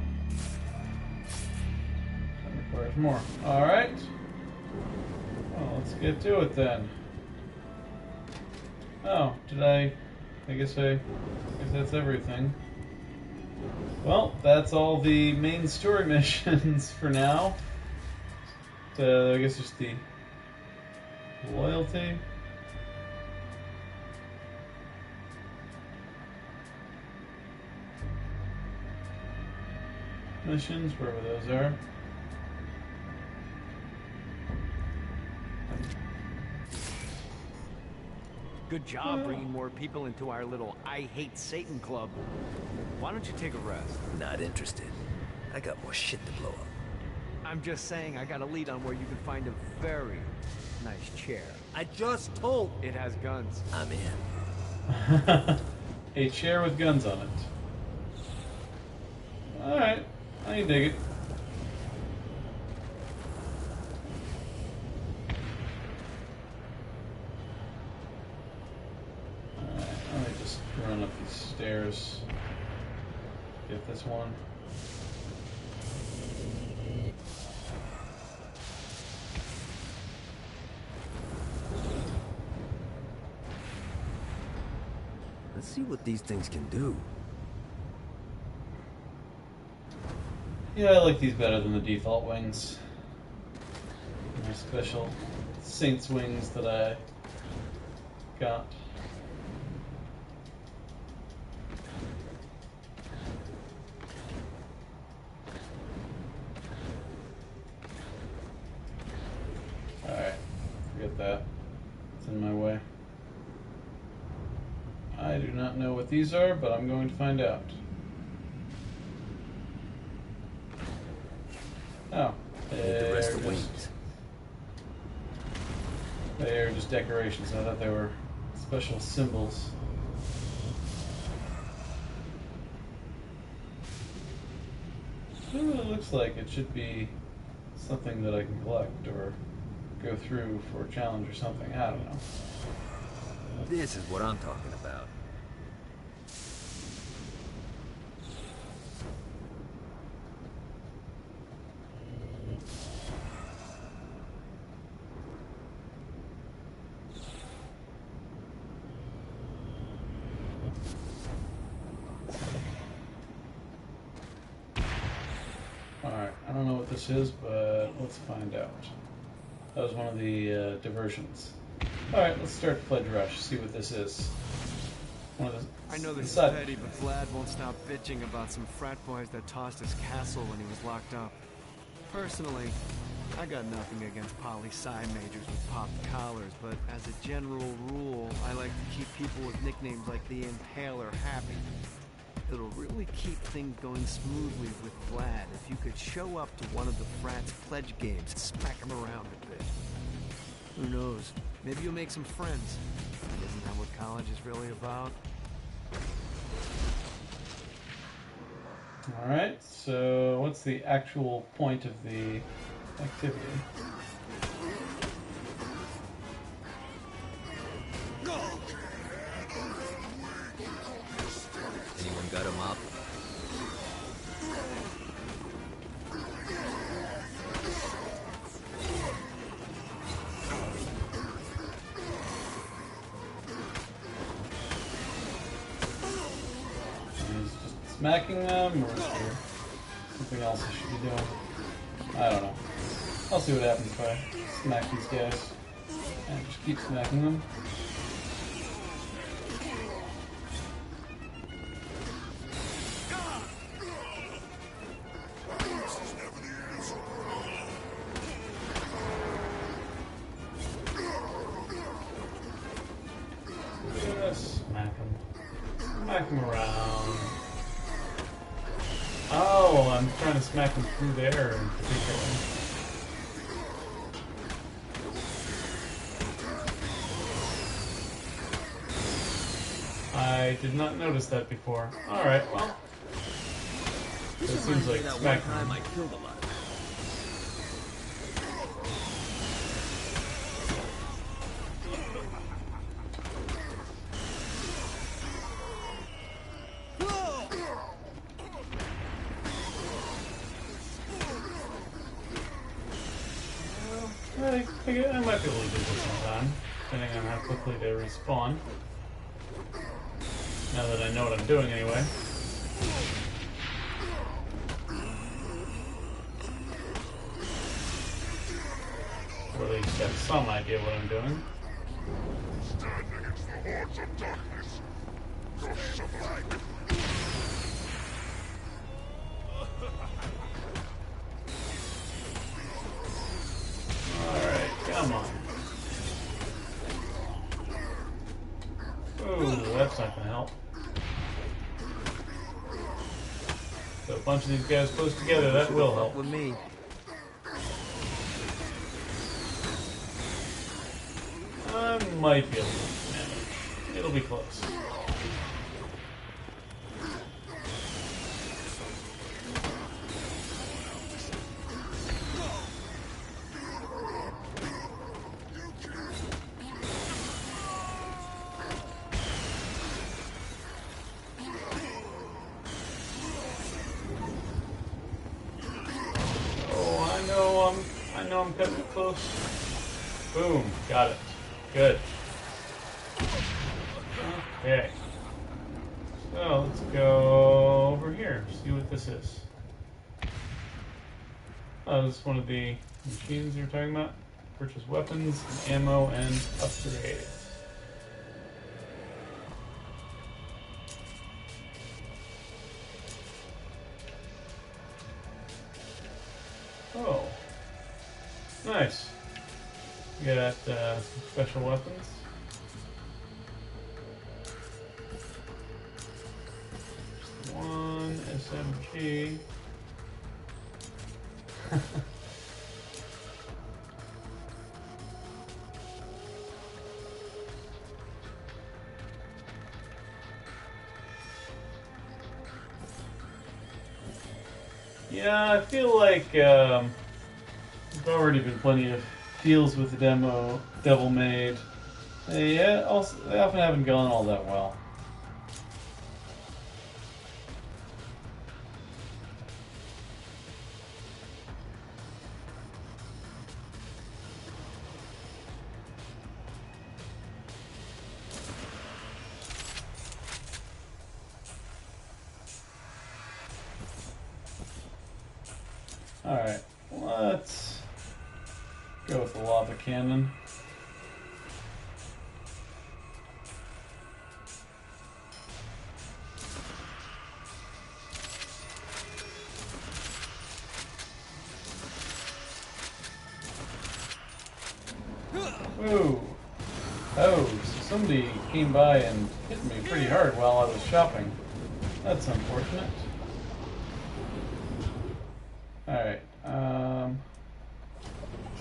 That requires more. Alright. Well, let's get to it then. Oh, did I guess that's everything. Well, that's all the main story missions for now. I guess just the loyalty. Missions, wherever those are. Good job bringing more people into our little I Hate Satan club. Why don't you take a rest? Not interested. I got more shit to blow up. I'm just saying I got a lead on where you can find a very nice chair. I just told. It has guns. I'm in. A chair with guns on it. Alright, I can dig it. Let me just run up these stairs. Get this one. Let's see what these things can do. Yeah, I like these better than the default wings. My special Saints wings that I got. Alright, forget that. It's in my way. I do not know what these are, but I'm going to find out. Oh, The rest of wings. They're just decorations. I thought they were special symbols. Ooh, it looks like it should be something that I can collect or go through for a challenge or something. I don't know. This is what I'm talking about. Alright, I don't know what this is, but let's find out. That was one of the diversions. Alright, let's start Pledge Rush, see what this is. One of the, I know this is side- petty, but Vlad won't stop bitching about some frat boys that tossed his castle when he was locked up. Personally, I got nothing against poli-sci majors with popped collars, but as a general rule, I like to keep people with nicknames like the Impaler happy. It'll really keep things going smoothly with Vlad if you could show up to one of the frat's pledge games and smack him around a bit. Who knows? Maybe you'll make some friends. Isn't that what college is really about? Alright, so what's the actual point of the activity? Anyone got a mop? Is it just smacking them, or is there something else I should be doing? I don't know. I'll see what happens if I smack these guys. And just keep smacking them. Just smack them. Smack them around. Oh, I'm trying to smack them through there in particular. I did not notice that before. Alright, well. It This seems reminds me like of that one smack. time I killed a lot of them. I might be able to do this sometime, depending on how quickly they respawn. Now that I know what I'm doing anyway. Or at least have some idea what I'm doing. Stand against the hordes of darkness. Your survival. Alright, come on. Ooh, that's not gonna help. So a bunch of these guys close together, that will help. With me. I might be able to manage. It'll be close. I know I'm cutting it close. Boom, got it. Good. Okay. So let's go over here, see what this is. Oh, this is one of the machines you're talking about. Purchase weapons, ammo, and upgrades. Oh. Nice. You got some special weapons. One SMG. Yeah, I feel like there's already been plenty of deals with the demo Devil Made. They often haven't gone all that well. Alright, let's go with the lava cannon. Ooh. Oh, so somebody came by and hit me pretty hard while I was shopping. That's unfortunate. Alright, let's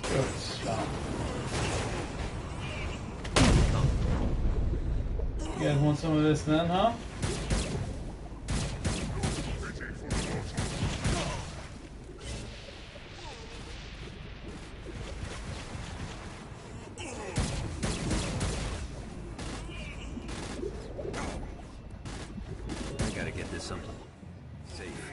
go with Stomp. You guys want some of this then, huh? I gotta get this something safe.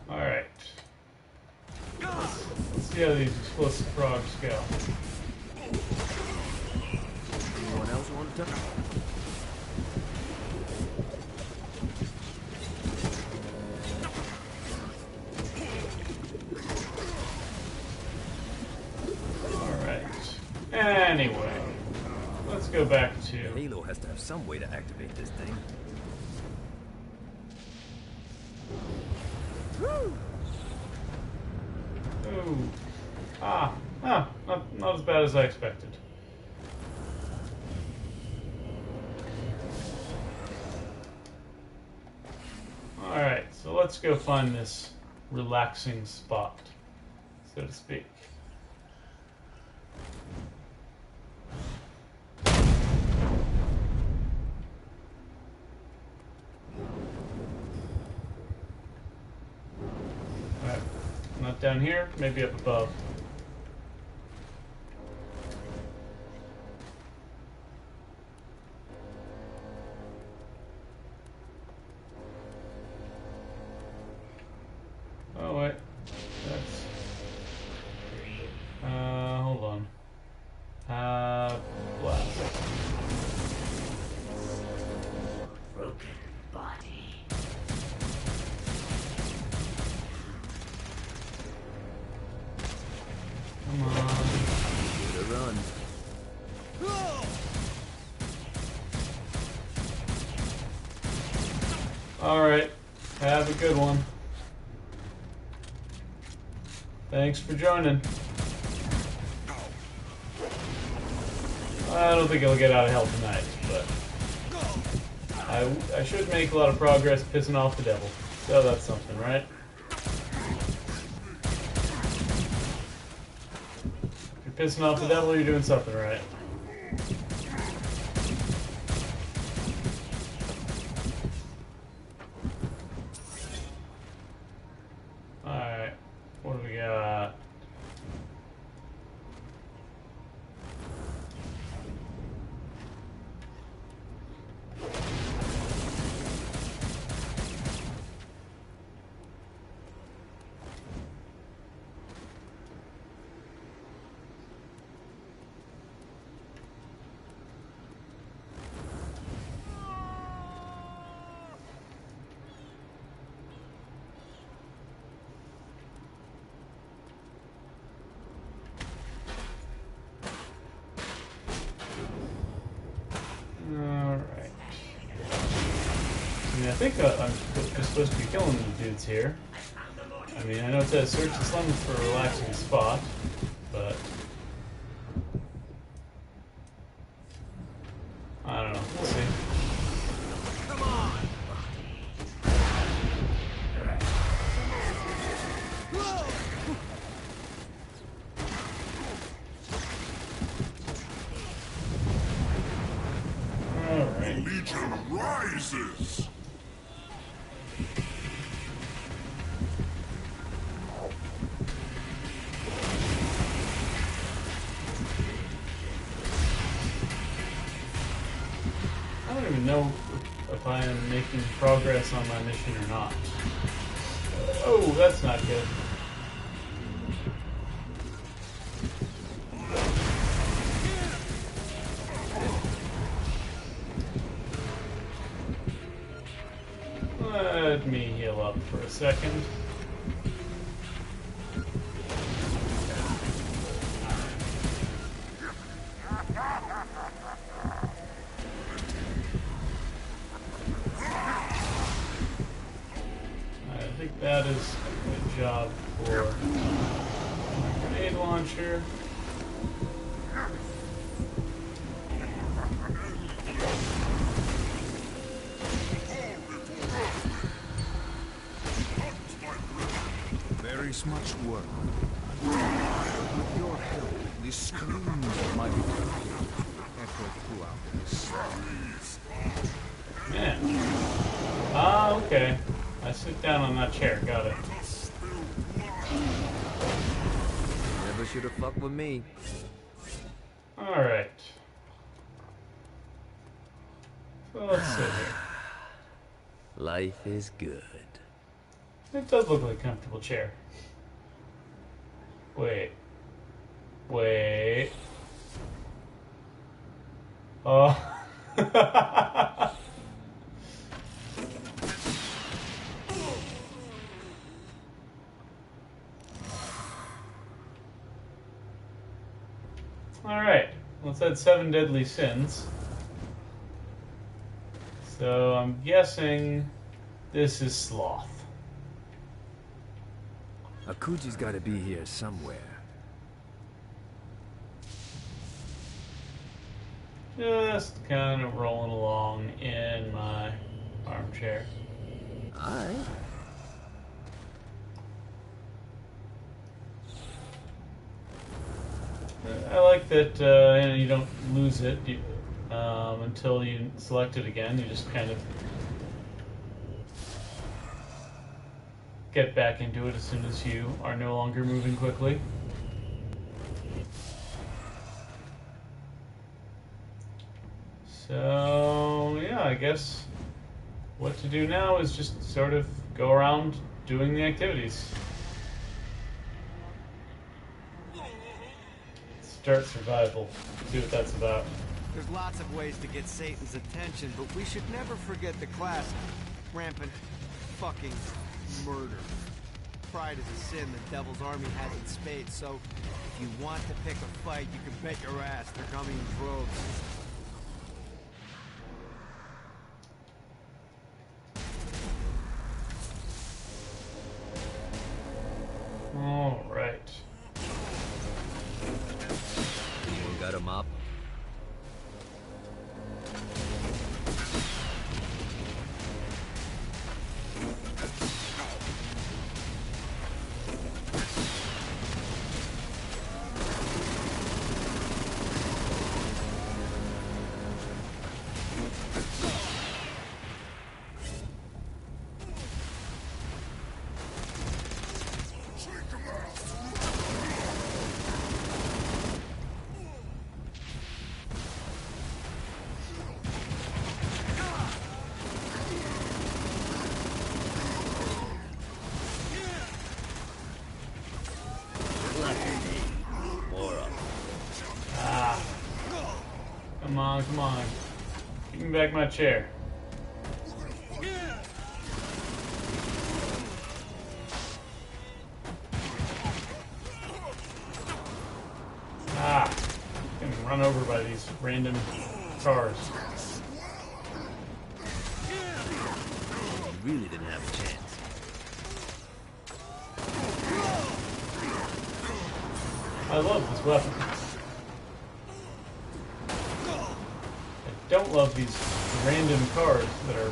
Alright. Let's see how these explosive frogs go. Anyone else want to touch? Alright. Anyway, let's go back to... Halo has to have some way to activate this thing. Ooh. Not as bad as I expected. Alright, so let's go find this relaxing spot, so to speak. Alright, not down here, maybe up above. Oh wait, that's... hold on. Blast. Broken body. Come on. Get a run. Alright, have a good one. Thanks for joining. I don't think I'll get out of hell tonight, but I should make a lot of progress pissing off the devil. So that's something, right? If you're pissing off the devil, you're doing something right. Alright, what do we got? Alright. I mean, I think I'm just supposed to be killing the dudes here. I mean, I know it says search the slums for a relaxing spot, but... I don't know. We'll see. Come on! Alright. Legion rises! I don't even know if I am making progress on my mission or not. Oh, that's not good. Let me heal up for a second. I think that is a good job for my grenade launcher. There is much work. With your help, the screams of my people echo throughout this. Man. Ah, okay. I sit down on that chair. Got it. Never should have fucked with me. Alright. So let's sit here. Life is good. It does look like a comfortable chair. Wait. Wait. Oh. Alright. Let's add 7 deadly sins. So I'm guessing this is sloth. Akuji's gotta be here somewhere. Just kind of rolling along in my armchair. Alright. I like that you don't lose it until you select it again. You just kind of get back into it as soon as you are no longer moving quickly. So, yeah, I guess what to do now is just sort of go around doing the activities. Start survival. See what that's about. There's lots of ways to get Satan's attention, but we should never forget the classic. Rampant fucking murder. Pride is a sin the Devil's Army has in spades, so if you want to pick a fight, you can bet your ass they're coming in droves. All right. Anyone got a mop? Come on. Give me back my chair. Getting run over by these random cars. You really didn't have a chance. I love this weapon. I don't love these random cars that are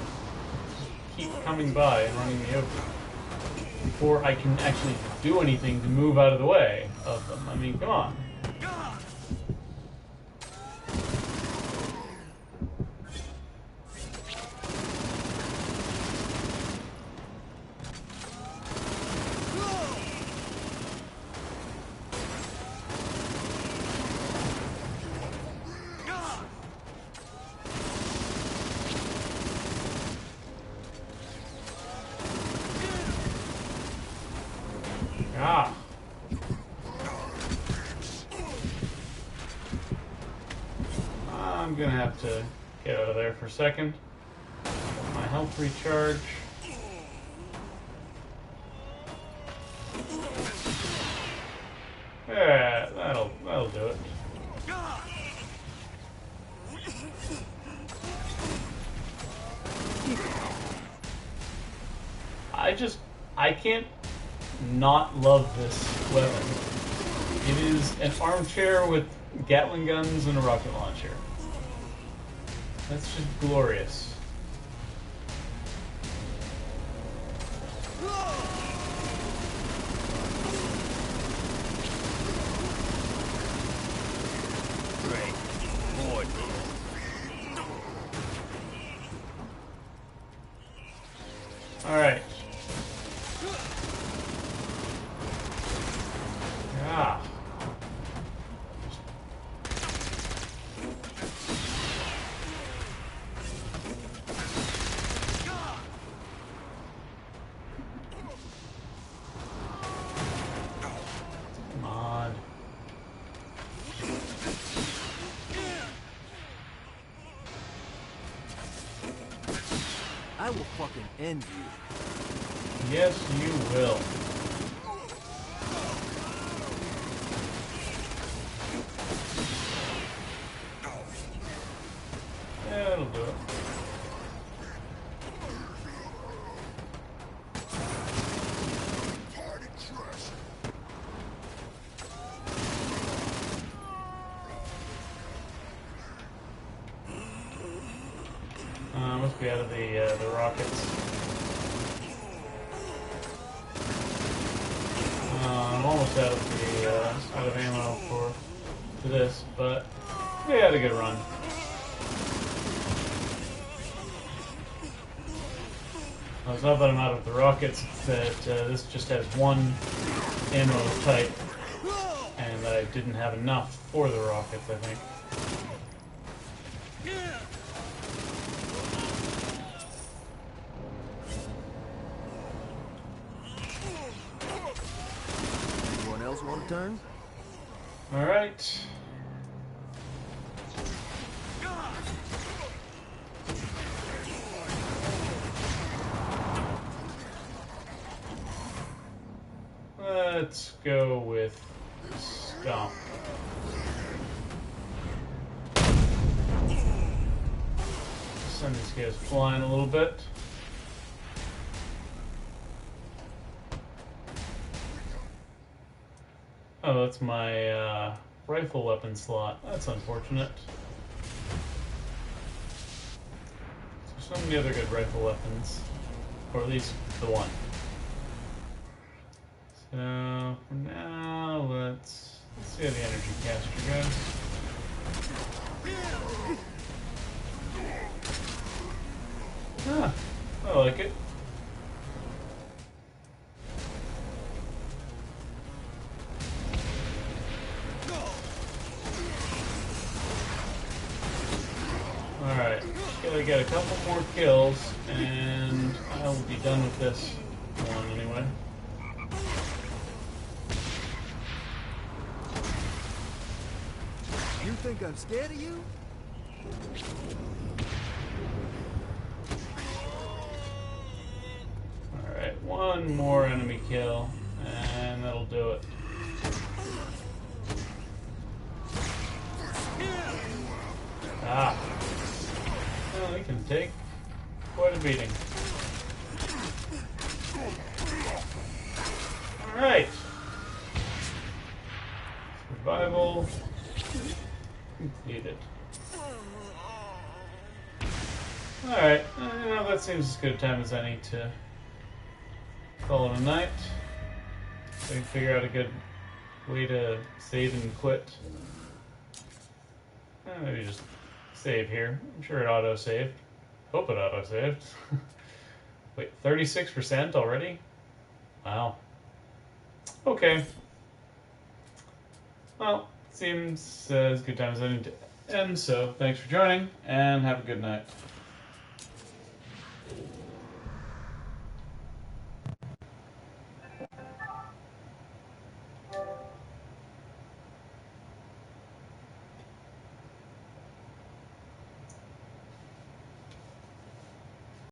keep coming by and running me over before I can actually do anything to move out of the way of them. I mean, come on. I'm gonna have to get out of there for a second. Let my health recharge. Yeah, that'll do it. I can't not love this weapon. It is an armchair with Gatling guns and a rocket launcher. That's just glorious. Great. More. All right. Ah. Come on. I will fucking end you. Yes, you will. That'll do it. Party trash. must be out of the rockets. I'm almost out of ammo for this, but we had a good run. Well, it's not that I'm out of the rockets, it's that this just has one ammo type, and that I didn't have enough for the rockets, I think. Anyone else want a turn? Alright. Let's go with Stomp. Send these guys flying a little bit. Oh, that's my rifle weapon slot. That's unfortunate. There's so many other good rifle weapons. Or at least the one. So, for now, let's see how the energy caster goes. Ah, I like it. Alright, gotta get a couple more kills, and I will be done with this one anyway. You think I'm scared of you? Alright, one more enemy kill, and that'll do it. Ah. Well, he can take quite a beating. Alright. Survival completed. Alright, you know, that seems as good a time as any to call it a night. So we can figure out a good way to save and quit. Maybe just save here. I'm sure it auto-saved. Hope it auto-saved. Wait, 36% already? Wow. Okay. Well, seems as good time as any to end, so thanks for joining, and have a good night.